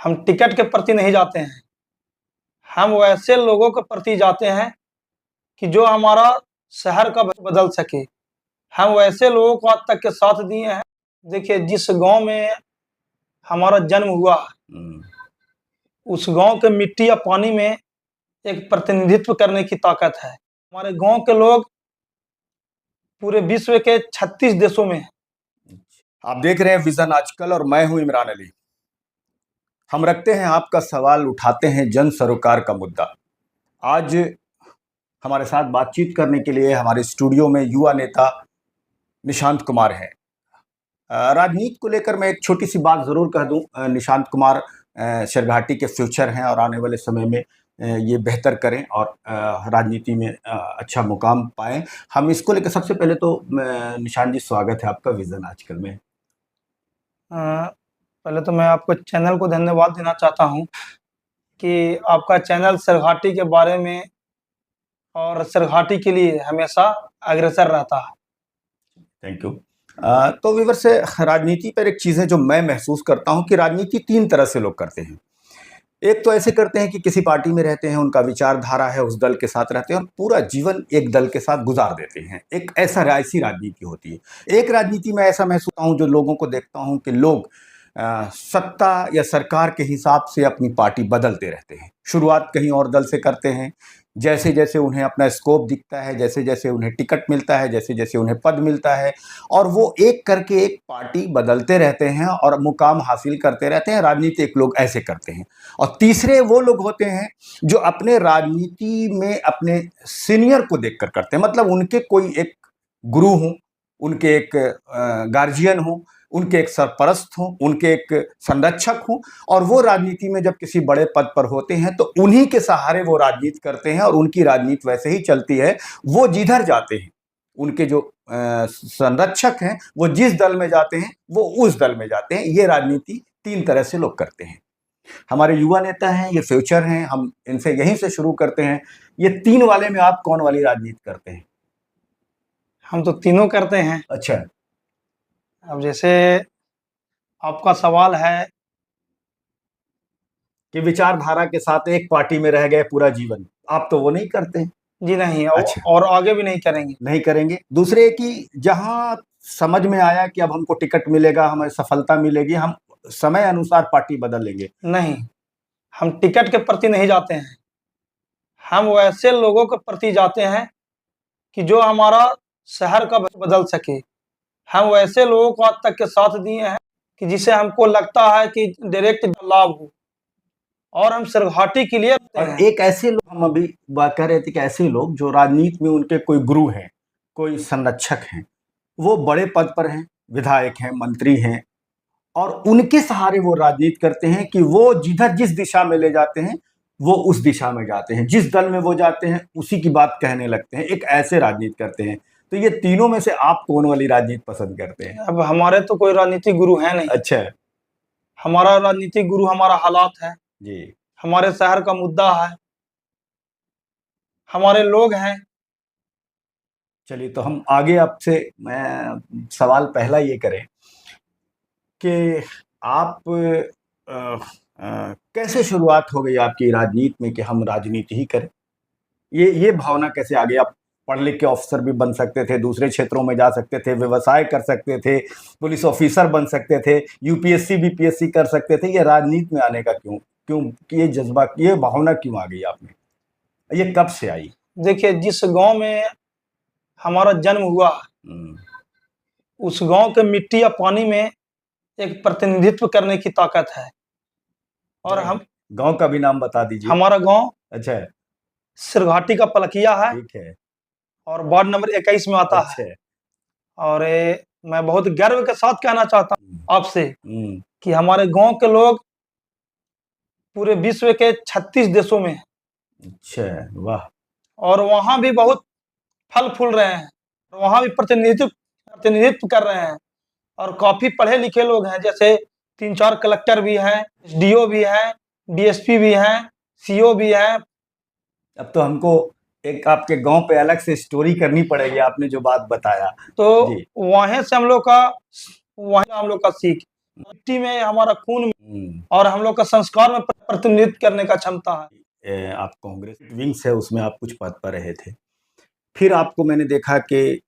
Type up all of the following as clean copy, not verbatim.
हम टिकट के प्रति नहीं जाते हैं, हम वैसे लोगों के प्रति जाते हैं कि जो हमारा शहर का बदल सके। हम वैसे लोगों को आज तक के साथ दिए हैं। देखिए, जिस गांव में हमारा जन्म हुआ, उस गांव के मिट्टी या पानी में एक प्रतिनिधित्व करने की ताकत है। हमारे गांव के लोग पूरे विश्व के 36 देशों में हैं। आप देख रहे हैं विजन आजकल और मैं हूं इमरान अली। हम रखते हैं आपका सवाल, उठाते हैं जन सरोकार का मुद्दा। आज हमारे साथ बातचीत करने के लिए हमारे स्टूडियो में युवा नेता निशांत कुमार हैं। राजनीति को लेकर मैं एक छोटी सी बात जरूर कह दूं। निशांत कुमार शेरघाटी के फ्यूचर हैं और आने वाले समय में ये बेहतर करें और राजनीति में अच्छा मुकाम पाएं। हम इसको लेकर सबसे पहले तो निशांत जी, स्वागत है आपका विजन आजकल में। पहले तो मैं आपको चैनल को धन्यवाद देना चाहता हूं कि आपका चैनल शेरघाटी के बारे में और शेरघाटी के लिए हमेशा अग्रसर रहता है। Thank you. तो व्यूअर से राजनीति पर एक चीज़ है जो मैं महसूस करता हूं कि राजनीति तीन तरह से लोग करते हैं। एक तो ऐसे करते हैं कि किसी पार्टी में रहते हैं, उनका विचारधारा है, उस दल के साथ रहते हैं और पूरा जीवन एक दल के साथ गुजार देते हैं। एक ऐसी राजनीति होती है। एक राजनीति में ऐसा महसूस होता हूँ, जो लोगों को देखता हूँ कि लोग सत्ता या सरकार के हिसाब से अपनी पार्टी बदलते रहते हैं। शुरुआत कहीं और दल से करते हैं, जैसे जैसे उन्हें अपना स्कोप दिखता है, जैसे जैसे उन्हें टिकट मिलता है, जैसे जैसे उन्हें पद मिलता है, और वो एक करके एक पार्टी बदलते रहते हैं और मुकाम हासिल करते रहते हैं। राजनीतिक लोग ऐसे करते हैं। और तीसरे वो लोग होते हैं जो अपने राजनीति में अपने सीनियर को देखकर करते हैं। मतलब उनके कोई एक गुरु हों, उनके एक गार्जियन हों, उनके एक सरपरस्त हों, उनके एक संरक्षक हों, और वो राजनीति में जब किसी बड़े पद पर होते हैं तो उन्हीं के सहारे वो राजनीति करते हैं और उनकी राजनीति वैसे ही चलती है। वो जिधर जाते हैं, उनके जो संरक्षक हैं, वो जिस दल में जाते हैं वो उस दल में जाते हैं। ये राजनीति तीन तरह से लोग करते हैं। हमारे युवा नेता हैं, ये फ्यूचर हैं, हम इनसे यहीं से शुरू करते हैं। ये तीन वाले में आप कौन वाली राजनीति करते हैं? हम तो तीनों करते हैं। अच्छा। अब जैसे आपका सवाल है कि विचारधारा के साथ एक पार्टी में रह गए पूरा जीवन, आप तो वो नहीं करते हैं? जी नहीं। अच्छा। और आगे भी नहीं करेंगे। नहीं करेंगे। दूसरे कि जहां समझ में आया कि अब हमको टिकट मिलेगा, हमें सफलता मिलेगी, हम समय अनुसार पार्टी बदल लेंगे? नहीं, हम टिकट के प्रति नहीं जाते हैं, हम वैसे लोगों के प्रति जाते हैं कि जो हमारा शहर का बदल सके। हम वैसे लोगों को आज तक के साथ दिए हैं कि जिसे हमको लगता है कि डायरेक्ट लाभ हो, और हम शेरघाटी के लिए एक ऐसे लोग, हम अभी बात कर रहे थे कि ऐसे लोग जो राजनीति में उनके कोई गुरु हैं, कोई संरक्षक हैं, वो बड़े पद पर हैं, विधायक हैं, मंत्री हैं, और उनके सहारे वो राजनीति करते हैं कि वो जिधर जिस दिशा में ले जाते हैं वो उस दिशा में जाते हैं, जिस दल में वो जाते हैं उसी की बात कहने लगते हैं। एक ऐसे राजनीति करते हैं। तो ये तीनों में से आप कौन वाली राजनीति पसंद करते हैं? अब हमारे तो कोई राजनीतिक गुरु है नहीं। अच्छा। हमारा राजनीतिक गुरु हमारा हालात है जी। हमारे शहर का मुद्दा है, हमारे लोग हैं। चलिए, तो हम आगे आपसे मैं सवाल पहला ये करें कि आप कैसे शुरुआत हो गई आपकी राजनीति में कि हम राजनीति ही करें? ये भावना कैसे आ गई? आप पढ़ लिख के ऑफिसर भी बन सकते थे, दूसरे क्षेत्रों में जा सकते थे, व्यवसाय कर सकते थे, पुलिस ऑफिसर बन सकते थे, यूपीएससी बीपीएससी कर सकते थे। ये राजनीति में आने का क्यों ये जज्बा, ये भावना क्यों आ गई आप में? ये कब से आई? देखिए, जिस गांव में हमारा जन्म हुआ, उस गांव के मिट्टी या पानी में एक प्रतिनिधित्व करने की ताकत है। और हम गांव का भी नाम बता दीजिए। हमारा गांव अच्छा, शेरघाटी का पलकिया है। ठीक है। और वार्ड नंबर 21 में आता है। और मैं बहुत गर्व के साथ कहना चाहता हूँ आपसे कि हमारे गांव के लोग पूरे विश्व के 36 देशों में। अच्छा, वाह। और वहां भी बहुत फल फूल रहे हैं, वहां भी प्रतिनिधित्व कर रहे हैं। और काफी पढ़े लिखे लोग हैं, जैसे 3-4 कलेक्टर भी हैं, एसडीओ भी हैं, डीएसपी भी हैं, सीओ भी हैं। अब तो हमको एक आपके गांव पे अलग से स्टोरी करनी पड़ेगी, आपने जो बात बताया। तो वहीं से हम लोग का सीख मिट्टी में, हमारा खून में हम्म। और हम लोग का संस्कार में प्रतिनिधित्व करने का क्षमता है। आप कांग्रेस विंग्स है उसमें आप कुछ पद पर रहे थे, फिर आपको मैंने देखा कि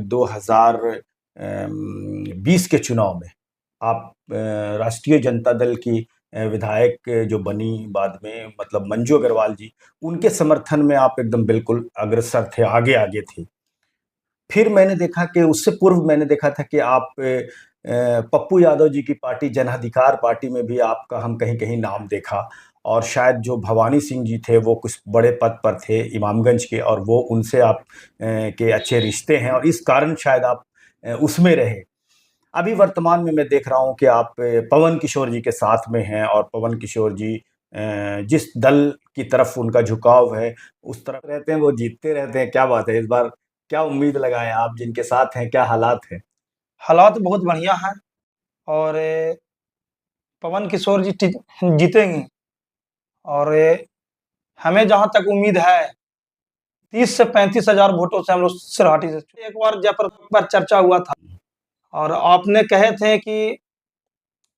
2020 के चुनाव में आप राष्ट्रीय जनता दल की विधायक जो बनी बाद में, मतलब मंजू अग्रवाल जी, उनके समर्थन में आप एकदम बिल्कुल अग्रसर थे, आगे आगे थे। फिर मैंने देखा कि उससे पूर्व मैंने देखा था कि आप पप्पू यादव जी की पार्टी जन अधिकार पार्टी में भी आपका हम कहीं कहीं नाम देखा, और शायद जो भवानी सिंह जी थे वो कुछ बड़े पद पर थे इमामगंज के, और वो उनसे आप के अच्छे रिश्ते हैं और इस कारण शायद आप उसमें रहे। अभी वर्तमान में मैं देख रहा हूं कि आप पवन किशोर जी के साथ में हैं, और पवन किशोर जी जिस दल की तरफ उनका झुकाव है उस तरफ रहते हैं, वो जीतते रहते हैं। क्या बात है, इस बार क्या उम्मीद लगाएं आप जिनके साथ हैं, क्या हालात हैं? हालात बहुत बढ़िया हैं और पवन किशोर जी जीतेंगे। और हमें जहां तक उम्मीद है 30 से 35 हजार वोटों से हम लोग सिरहाटी से। एक बार जयपुर पर चर्चा हुआ था और आपने कहे थे कि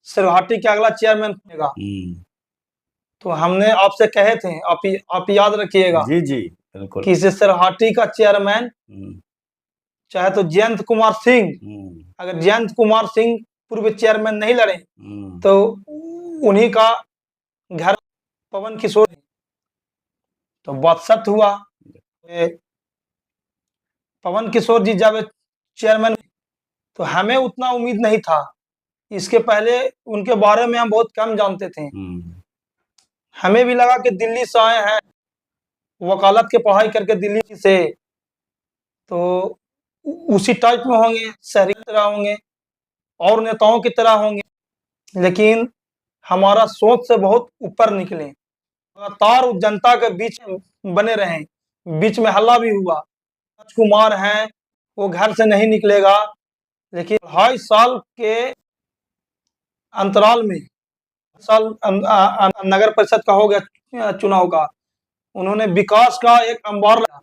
सिरहाटी का अगला चेयरमैन बनेगा, तो हमने आपसे कहे थे, आप याद रखिएगा जी जी बिल्कुल। कि इस सिरहाटी का चेयरमैन चाहे तो जयंत कुमार सिंह, अगर जयंत कुमार सिंह पूर्व चेयरमैन नहीं लड़े तो उन्हीं का घर पवन किशोर। तो बात सत्य हुआ। पवन किशोर जी जब चेयरमैन, तो हमें उतना उम्मीद नहीं था। इसके पहले उनके बारे में हम बहुत कम जानते थे। हमें भी लगा कि दिल्ली से आए हैं, वकालत की पढ़ाई करके दिल्ली से, तो उसी टाइप में होंगे, शहरी की तरह होंगे और नेताओं की तरह होंगे, लेकिन हमारा सोच से बहुत ऊपर निकले। लगातार जनता के बीच में बने रहे, बीच में हल्ला भी हुआ, राजकुमार हैं वो घर से नहीं निकलेगा, लेकिन 2.5 साल के अंतराल में साल नगर परिषद का हो गया चुनाव का, उन्होंने विकास का एक अंबार लगा।